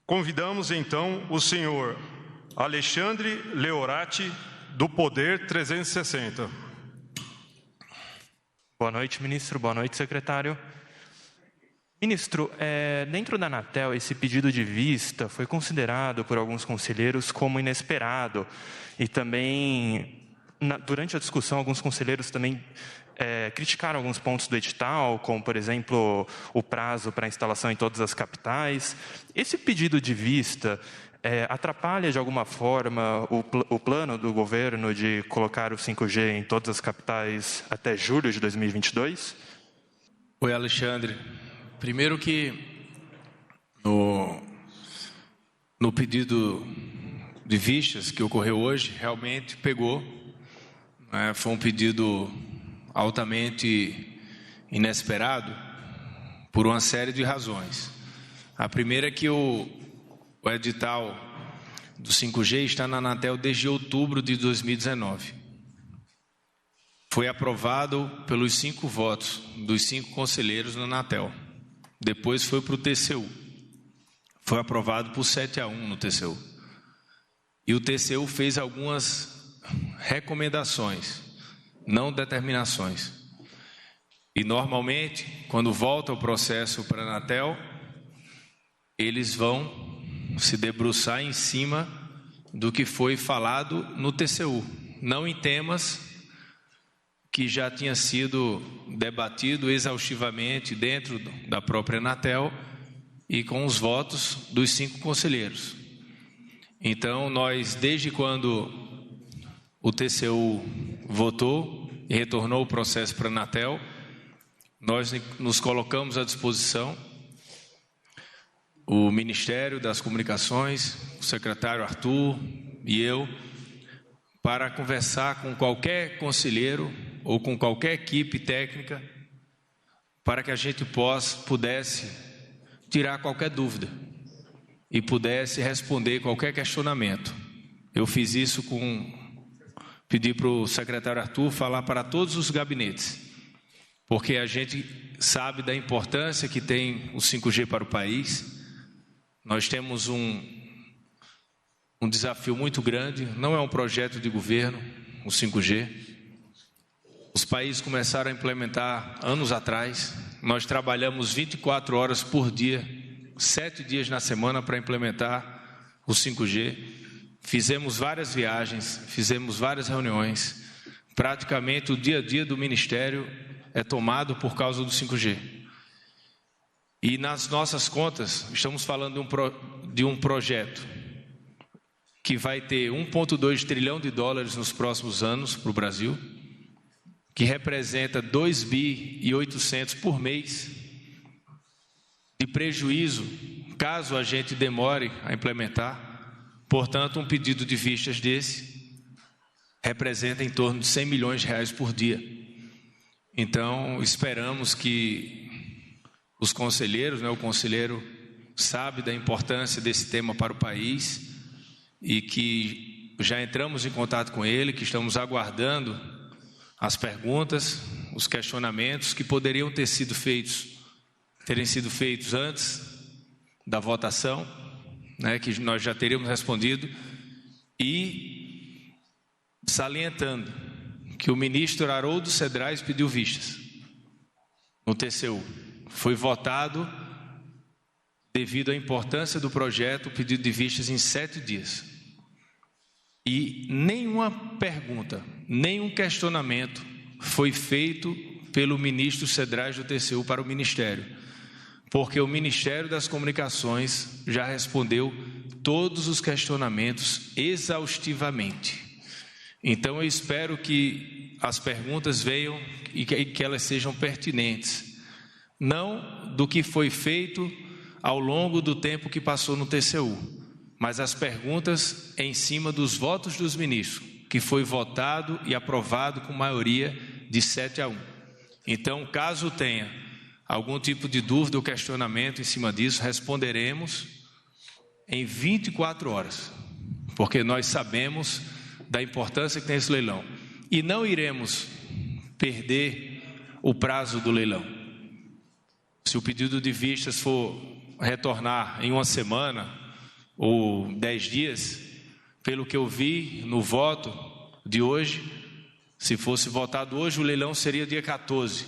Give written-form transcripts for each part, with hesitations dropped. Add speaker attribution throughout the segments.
Speaker 1: Convidamos, então, o senhor Alexandre Leorati, do Poder 360.
Speaker 2: Boa noite, ministro. Boa noite, secretário. Ministro, dentro da Anatel, esse pedido de vista foi considerado por alguns conselheiros como inesperado. E também, durante a discussão, alguns conselheiros também criticaram alguns pontos do edital, como, por exemplo, o prazo para instalação em todas as capitais. Esse pedido de vista atrapalha, de alguma forma, o plano do governo de colocar o 5G em todas as capitais até julho de 2022?
Speaker 3: Oi, Alexandre. Primeiro que no pedido de vistas que ocorreu hoje, realmente pegou. Foi um pedido altamente inesperado por uma série de razões. A primeira é que o edital do 5G está na Anatel desde outubro de 2019. Foi aprovado pelos 5 votos dos 5 conselheiros na Anatel. Depois foi para o TCU. Foi aprovado por 7-1 no TCU. E o TCU fez algumas recomendações, não determinações. E normalmente, quando volta o processo para a Anatel, eles vão se debruçar em cima do que foi falado no TCU, não em temas que já tinha sido debatido exaustivamente dentro da própria Anatel e com os votos dos 5 conselheiros. Então, nós, desde quando o TCU votou e retornou o processo para a Anatel, nós nos colocamos à disposição, o Ministério das Comunicações, o secretário Arthur e eu, para conversar com qualquer conselheiro ou com qualquer equipe técnica, para que a gente pudesse tirar qualquer dúvida e pudesse responder qualquer questionamento. Eu fiz isso pedi para o secretário Arthur falar para todos os gabinetes, porque a gente sabe da importância que tem o 5G para o país. Nós temos um desafio muito grande, não é um projeto de governo, o 5G. Os países começaram a implementar anos atrás. Nós trabalhamos 24 horas por dia, 7 dias na semana para implementar o 5G. Fizemos várias viagens, fizemos várias reuniões. Praticamente o dia a dia do Ministério é tomado por causa do 5G. E nas nossas contas, estamos falando de um projeto que vai ter 1,2 trilhão de dólares nos próximos anos para o Brasil, que representa 2,8 bi por mês de prejuízo, caso a gente demore a implementar. Portanto, um pedido de vistas desse representa em torno de 100 milhões de reais por dia. Então, esperamos que os conselheiros, o conselheiro sabe da importância desse tema para o país e que já entramos em contato com ele, que estamos aguardando as perguntas, os questionamentos que poderiam terem sido feitos antes da votação, que nós já teríamos respondido, e salientando que o ministro Haroldo Cedrais pediu vistas no TCU. Foi votado, devido à importância do projeto, o pedido de vistas em 7 dias. E nenhuma pergunta, nenhum questionamento foi feito pelo ministro Cedrais do TCU para o Ministério, porque o Ministério das Comunicações já respondeu todos os questionamentos exaustivamente. Então, eu espero que as perguntas venham e que elas sejam pertinentes, não do que foi feito ao longo do tempo que passou no TCU, mas as perguntas em cima dos votos dos ministros, que foi votado e aprovado com maioria de 7-1. Então, caso tenha algum tipo de dúvida ou questionamento em cima disso, responderemos em 24 horas, porque nós sabemos da importância que tem esse leilão. E não iremos perder o prazo do leilão. Se o pedido de vistas for retornar em uma semana, ou 10 dias, pelo que eu vi no voto de hoje, se fosse votado hoje, o leilão seria dia 14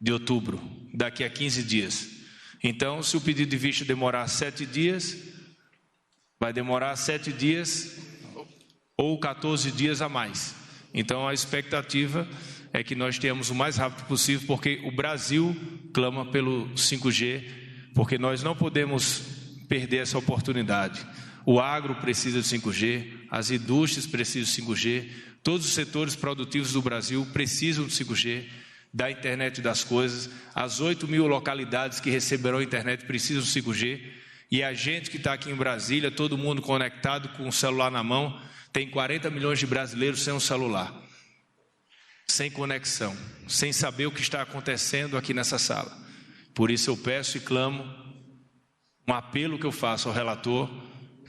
Speaker 3: de outubro, daqui a 15 dias. Então, se o pedido de vista demorar 7 dias, vai demorar 7 dias ou 14 dias a mais. Então, a expectativa é que nós tenhamos o mais rápido possível, porque o Brasil clama pelo 5G, porque nós não podemos perder essa oportunidade. O agro precisa de 5G, as indústrias precisam de 5G, todos os setores produtivos do Brasil precisam de 5G, da internet das coisas, as 8 mil localidades que receberão a internet precisam de 5G, e a gente que está aqui em Brasília, todo mundo conectado com o celular na mão, tem 40 milhões de brasileiros sem um celular, sem conexão, sem saber o que está acontecendo aqui nessa sala. Por isso eu peço e clamo, um apelo que eu faço ao relator,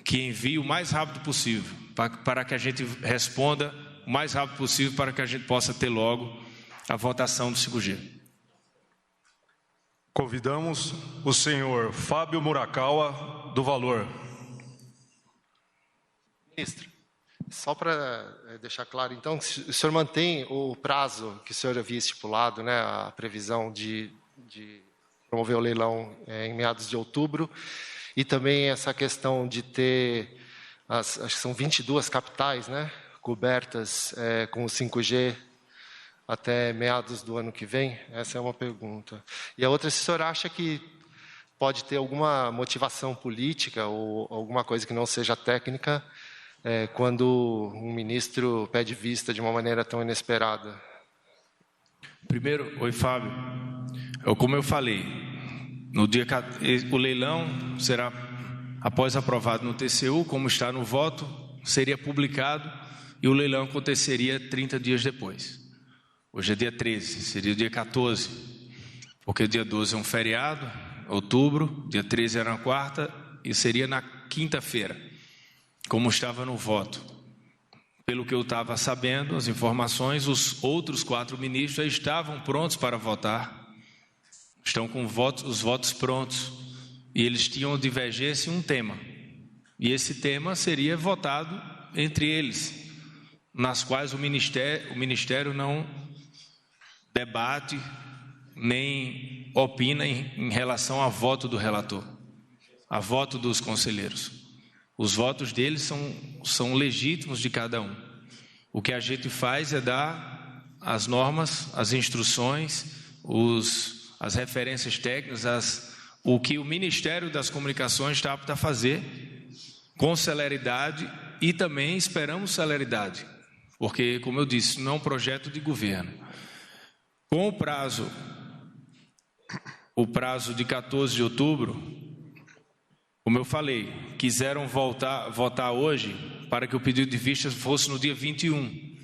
Speaker 3: que envie o mais rápido possível, para que a gente responda o mais rápido possível, para que a gente possa ter logo a votação do 5G.
Speaker 1: Convidamos o senhor Fábio Murakawa, do Valor.
Speaker 4: Ministro, só para deixar claro, então, o senhor mantém o prazo que o senhor havia estipulado, né, a previsão de promover o leilão em meados de outubro, e também essa questão de ter, acho que são 22 capitais, né, cobertas com o 5G até meados do ano que vem? Essa é uma pergunta. E a outra, se o senhor acha que pode ter alguma motivação política ou alguma coisa que não seja técnica quando um ministro pede vista de uma maneira tão inesperada?
Speaker 3: Primeiro, oi Fábio, como eu falei, o leilão será, após aprovado no TCU, como está no voto, seria publicado e o leilão aconteceria 30 dias depois. Hoje é dia 13, seria o dia 14, porque o dia 12 é um feriado, outubro, dia 13 era na quarta e seria na quinta-feira, como estava no voto. Pelo que eu estava sabendo, as informações, os outros 4 ministros já estavam prontos para votar, estão com os votos prontos, e eles tinham divergência em um tema, e esse tema seria votado entre eles, nas quais o Ministério não debate, nem opina em relação ao voto do relator, a voto dos conselheiros. Os votos deles são legítimos de cada um. O que a gente faz é dar as normas, as instruções, as referências técnicas, o que o Ministério das Comunicações está apto a fazer, com celeridade, e também esperamos celeridade, porque, como eu disse, não é um projeto de governo. Com o prazo de 14 de outubro, como eu falei, quiseram votar hoje para que o pedido de vista fosse no dia 21.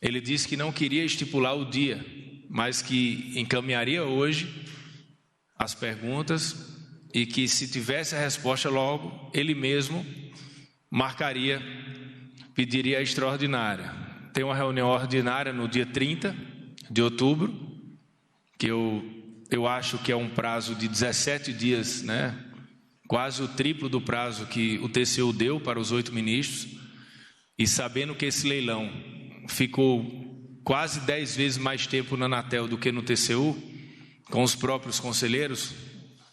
Speaker 3: Ele disse que não queria estipular o dia, mas que encaminharia hoje as perguntas e que, se tivesse a resposta logo, ele mesmo marcaria, pediria a extraordinária. Tem uma reunião ordinária no dia 30 de outubro, que eu acho que é um prazo de 17 dias, né? Quase o triplo do prazo que o TCU deu para os 8 ministros, e sabendo que esse leilão ficou quase 10 vezes mais tempo na Anatel do que no TCU, com os próprios conselheiros,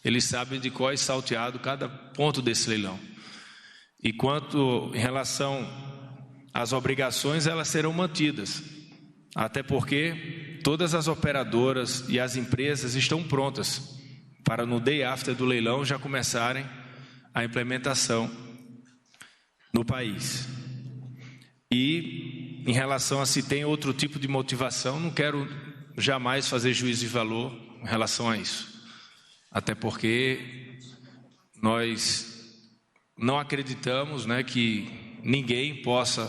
Speaker 3: eles sabem de qual é salteado cada ponto desse leilão. E quanto em relação às obrigações, elas serão mantidas, até porque todas as operadoras e as empresas estão prontas para, no day after do leilão, já começarem a implementação no país. E em relação a se tem outro tipo de motivação, não quero jamais fazer juízo de valor em relação a isso, até porque nós não acreditamos, né, que ninguém possa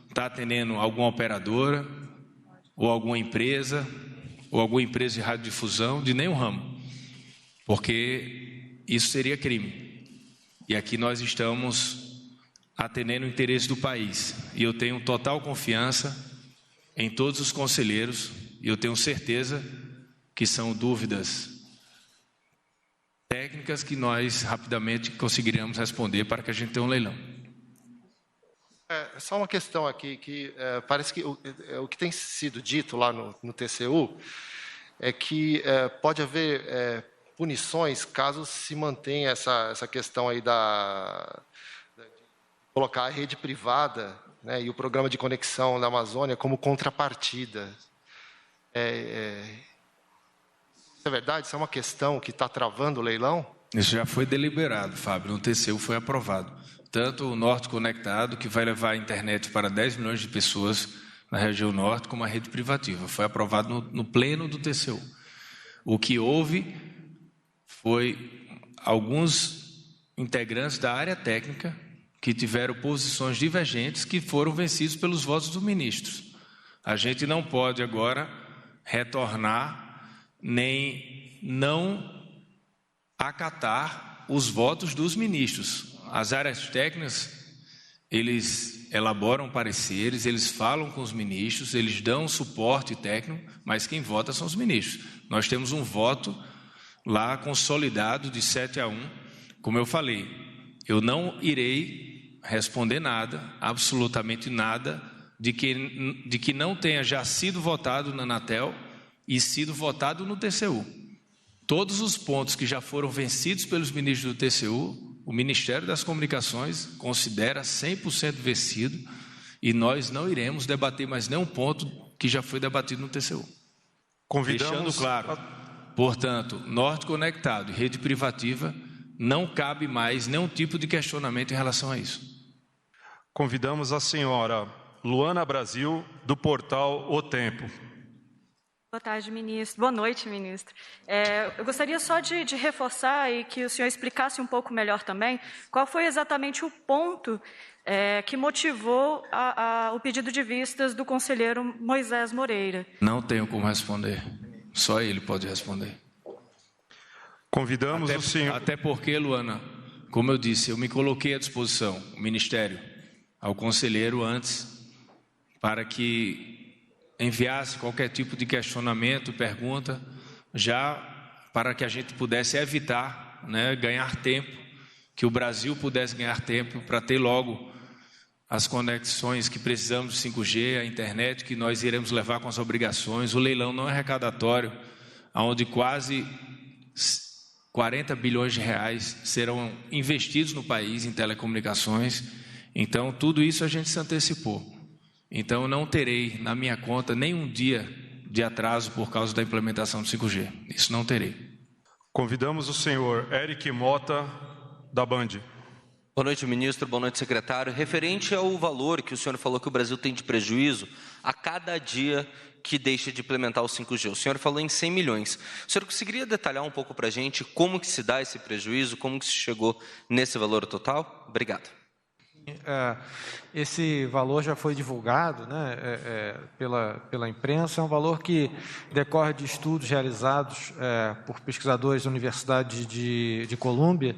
Speaker 3: estar atendendo alguma operadora ou alguma empresa de radiodifusão de nenhum ramo, porque isso seria crime. E aqui nós estamos atendendo o interesse do país. E eu tenho total confiança em todos os conselheiros, e eu tenho certeza que são dúvidas técnicas que nós rapidamente conseguiríamos responder para que a gente tenha um leilão.
Speaker 4: Só uma questão aqui, que parece que o que tem sido dito lá no TCU é que pode haver punições caso se mantenha essa questão aí de colocar a rede privada, né, e o programa de conexão da Amazônia como contrapartida. Isso é verdade? Isso é uma questão que está travando o leilão?
Speaker 3: Isso já foi deliberado, Fábio, no TCU foi aprovado. Tanto o Norte Conectado, que vai levar a internet para 10 milhões de pessoas na região norte, como a rede privativa. Foi aprovado no pleno do TCU. O que houve foi alguns integrantes da área técnica que tiveram posições divergentes que foram vencidos pelos votos dos ministros. A gente não pode agora retornar nem não acatar os votos dos ministros. As áreas técnicas, eles elaboram pareceres, eles falam com os ministros, eles dão suporte técnico, mas quem vota são os ministros. Nós temos um voto lá consolidado de 7-1. Como eu falei, eu não irei responder nada, absolutamente nada, de que não tenha já sido votado na Anatel e sido votado no TCU. Todos os pontos que já foram vencidos pelos ministros do TCU, o Ministério das Comunicações considera 100% vencido e nós não iremos debater mais nenhum ponto que já foi debatido no TCU. Deixando claro, portanto, Norte Conectado e rede privativa, não cabe mais nenhum tipo de questionamento em relação a isso.
Speaker 1: Convidamos a senhora Luana Brasil, do portal O Tempo.
Speaker 5: Boa tarde, ministro. Boa noite, ministro. Eu gostaria só de reforçar e que o senhor explicasse um pouco melhor também qual foi exatamente o ponto que motivou o pedido de vistas do conselheiro Moisés Moreira.
Speaker 3: Não tenho como responder. Só ele pode responder.
Speaker 1: Convidamos o senhor...
Speaker 3: Até porque, Luana, como eu disse, eu me coloquei à disposição, o Ministério, ao conselheiro antes, para que enviasse qualquer tipo de questionamento, pergunta, já para que a gente pudesse evitar, né, ganhar tempo, que o Brasil pudesse ganhar tempo para ter logo as conexões que precisamos de 5G, a internet que nós iremos levar com as obrigações. O leilão não é arrecadatório, onde quase 40 bilhões de reais serão investidos no país em telecomunicações. Então, tudo isso a gente se antecipou. Então, eu não terei na minha conta nenhum dia de atraso por causa da implementação do 5G. Isso não terei.
Speaker 1: Convidamos o senhor Eric Mota, da Band.
Speaker 6: Boa noite, ministro. Boa noite, secretário. Referente ao valor que o senhor falou que o Brasil tem de prejuízo a cada dia que deixa de implementar o 5G. O senhor falou em 100 milhões. O senhor conseguiria detalhar um pouco para a gente como que se dá esse prejuízo, como que se chegou nesse valor total? Obrigado.
Speaker 7: Esse valor já foi divulgado, né, pela imprensa. É um valor que decorre de estudos realizados por pesquisadores da Universidade de Colômbia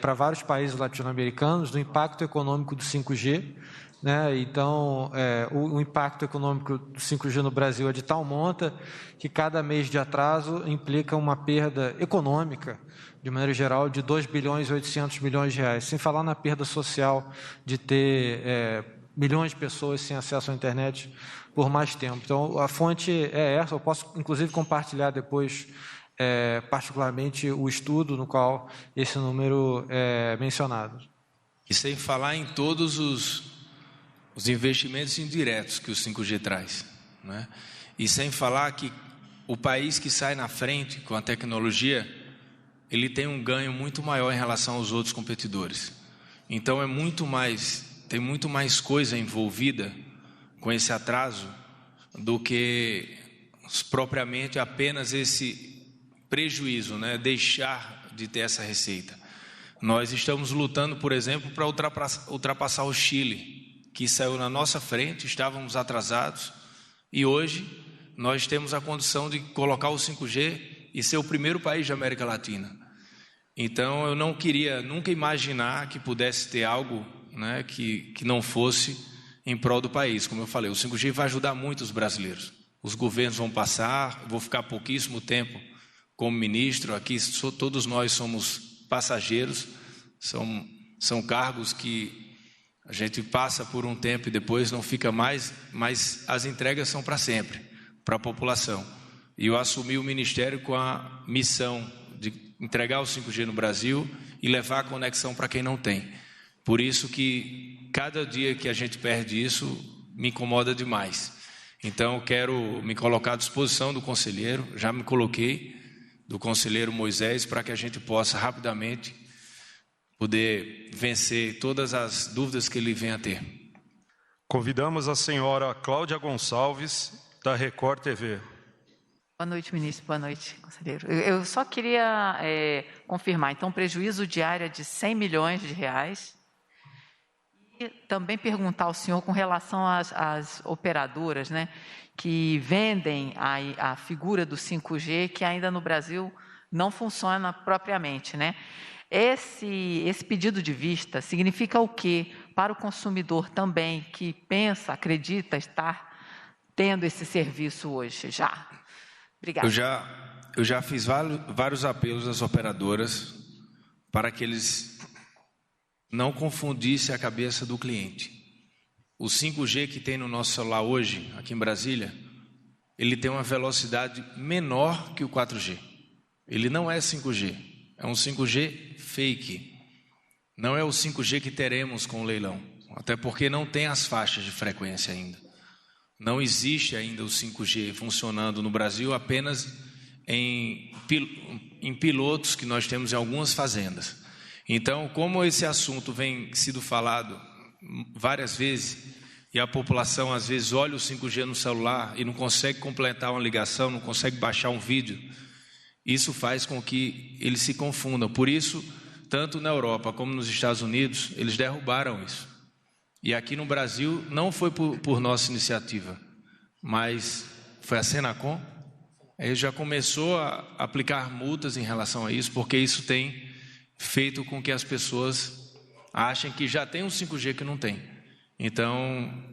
Speaker 7: para vários países latino-americanos do impacto econômico do 5G. Né? Então, o impacto econômico do 5G no Brasil é de tal monta que cada mês de atraso implica uma perda econômica, de maneira geral, de 2 bilhões e 800 milhões de reais, sem falar na perda social de ter milhões de pessoas sem acesso à internet por mais tempo. Então, a fonte é essa. Eu posso, inclusive, compartilhar depois, particularmente, o estudo no qual esse número é mencionado.
Speaker 3: E sem falar em todos os investimentos indiretos que o 5G traz, né? E sem falar que o país que sai na frente com a tecnologia, ele tem um ganho muito maior em relação aos outros competidores. Então tem muito mais coisa envolvida com esse atraso do que propriamente apenas esse prejuízo, né? Deixar de ter essa receita. Nós estamos lutando, por exemplo, para ultrapassar o Chile, que saiu na nossa frente, estávamos atrasados, e hoje nós temos a condição de colocar o 5G e ser o primeiro país da América Latina. Então, eu não queria nunca imaginar que pudesse ter algo, né, que não fosse em prol do país. Como eu falei, o 5G vai ajudar muito os brasileiros. Os governos vão passar, vou ficar pouquíssimo tempo como ministro, aqui todos nós somos passageiros, são cargos que a gente passa por um tempo e depois não fica mais, mas as entregas são para sempre, para a população. E eu assumi o ministério com a missão de entregar o 5G no Brasil e levar a conexão para quem não tem. Por isso que cada dia que a gente perde isso, me incomoda demais. Então, eu quero me colocar à disposição do conselheiro, já me coloquei, do conselheiro Moisés, para que a gente possa rapidamente poder vencer todas as dúvidas que ele venha a ter.
Speaker 1: Convidamos a senhora Cláudia Gonçalves, da Record TV.
Speaker 8: Boa noite, ministro. Boa noite, conselheiro. Eu só queria confirmar, então, prejuízo diário é de 100 milhões de reais. E também perguntar ao senhor com relação às operadoras, né, que vendem a figura do 5G, que ainda no Brasil não funciona propriamente, né? Esse pedido de vista significa o quê para o consumidor também que pensa, acredita estar tendo esse serviço hoje já? Obrigada.
Speaker 3: Eu já fiz vários apelos às operadoras para que eles não confundissem a cabeça do cliente. O 5G que tem no nosso celular hoje, aqui em Brasília, ele tem uma velocidade menor que o 4G. Ele não é 5G, é um 5G fake. Não é o 5G que teremos com o leilão, até porque não tem as faixas de frequência ainda. Não existe ainda o 5G funcionando no Brasil, apenas em pilotos que nós temos em algumas fazendas. Então, como esse assunto vem sido falado várias vezes, e a população às vezes olha o 5G no celular e não consegue completar uma ligação, não consegue baixar um vídeo, isso faz com que eles se confundam. Por isso, tanto na Europa como nos Estados Unidos, eles derrubaram isso. E aqui no Brasil não foi por nossa iniciativa, mas foi a Senacom. Ele já começou a aplicar multas em relação a isso, porque isso tem feito com que as pessoas achem que já tem um 5G que não tem. Então,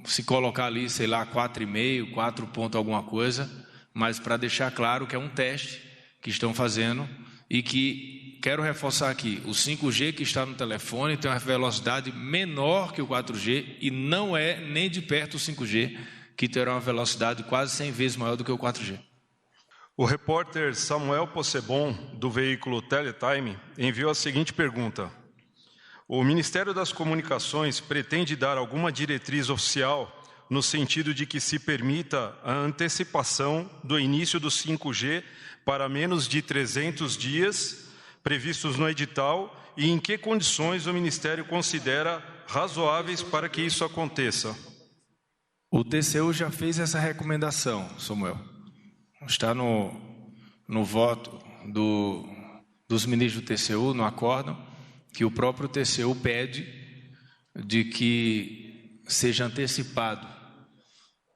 Speaker 3: se colocar ali, sei lá, 4,5, 4 ponto alguma coisa, mas para deixar claro que é um teste que estão fazendo e que, quero reforçar aqui, o 5G que está no telefone tem uma velocidade menor que o 4G e não é nem de perto o 5G, que terá uma velocidade quase 100 vezes maior do que o 4G.
Speaker 1: O repórter Samuel Possebon, do veículo Teletime, enviou a seguinte pergunta. O Ministério das Comunicações pretende dar alguma diretriz oficial no sentido de que se permita a antecipação do início do 5G para menos de 300 dias previstos no edital e em que condições o Ministério considera razoáveis para que isso aconteça?
Speaker 3: O TCU já fez essa recomendação, Samuel. Está no voto dos ministros do TCU, no acórdão, que o próprio TCU pede de que seja antecipado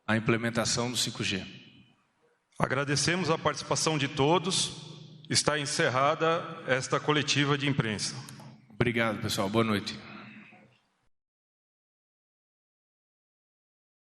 Speaker 3: a implementação do 5G.
Speaker 1: Agradecemos a participação de todos. Está encerrada esta coletiva de imprensa.
Speaker 3: Obrigado, pessoal. Boa noite.